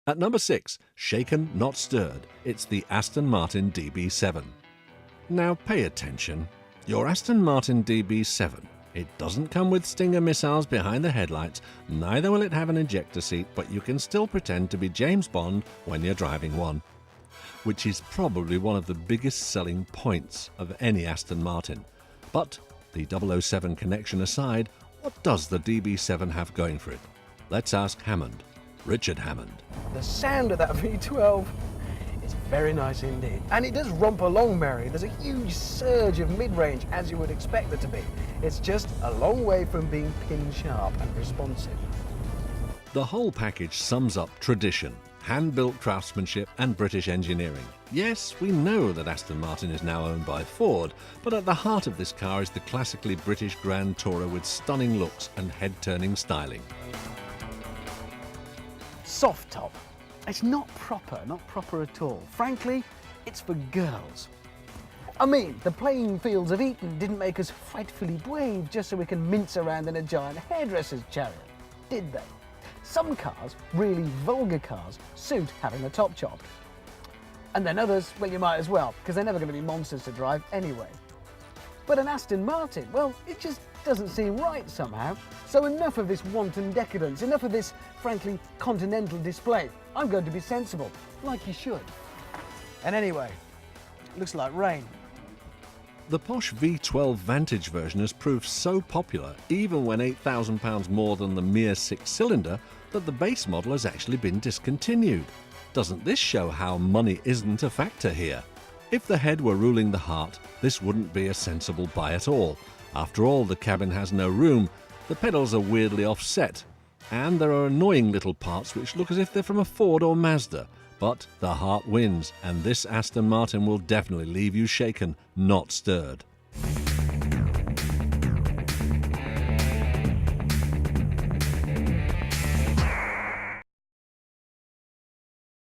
At number 6, shaken, not stirred, it's the Aston Martin DB7. Now pay attention. Your Aston Martin DB7. It doesn't come with Stinger missiles behind the headlights, neither will it have an ejector seat, but you can still pretend to be James Bond when you're driving one. Which is probably one of the biggest selling points of any Aston Martin. But, the 007 connection aside, what does the DB7 have going for it? Let's ask Hammond. Richard Hammond. The sound of that V12 is very nice indeed. And it does romp along, Mary. There's a huge surge of mid-range, as you would expect there to be. It's just a long way from being pin-sharp and responsive. The whole package sums up tradition, hand-built craftsmanship and British engineering. Yes, we know that Aston Martin is now owned by Ford, but at the heart of this car is the classically British Grand Tourer with stunning looks and head-turning styling. Soft top. It's not proper at all. Frankly, it's for girls. I mean, the playing fields of Eton didn't make us frightfully brave just so we can mince around in a giant hairdresser's chariot, did they? Some cars, really vulgar cars, suit having the top chopped. And then others, well, you might as well, because they're never going to be monsters to drive anyway. But an Aston Martin, well, it just doesn't seem right somehow. So enough of this wanton decadence, enough of this, frankly, continental display. I'm going to be sensible, like you should. And anyway, looks like rain. The posh V12 Vantage version has proved so popular, even when £8,000 more than the mere 6-cylinder, that the base model has actually been discontinued. Doesn't this show how money isn't a factor here? If the head were ruling the heart, this wouldn't be a sensible buy at all. After all, the cabin has no room, the pedals are weirdly offset, and there are annoying little parts which look as if they're from a Ford or Mazda. But the heart wins, and this Aston Martin will definitely leave you shaken, not stirred.